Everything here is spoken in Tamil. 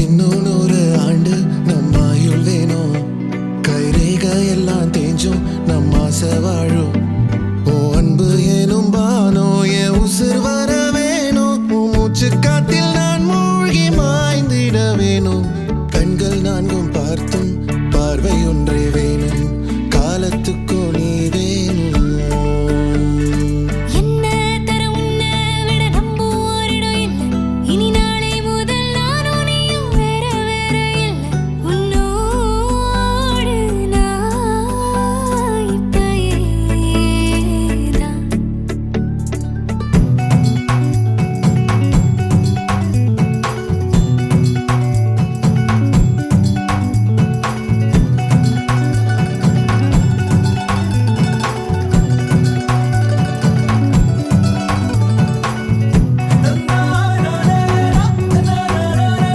இன்னும் 100 ஆண்டு நம்ம ஆயுள் வேணும். கைரேகை எல்லாம் தேஞ்சும் நம்ம ஆசை வாழும். ஓ அன்பு ஏனும் பானோ என் உசுர் வர வேணும். மூச்சு காத்தில் நான் மூழ்கி மாய்ந்திட வேணும்.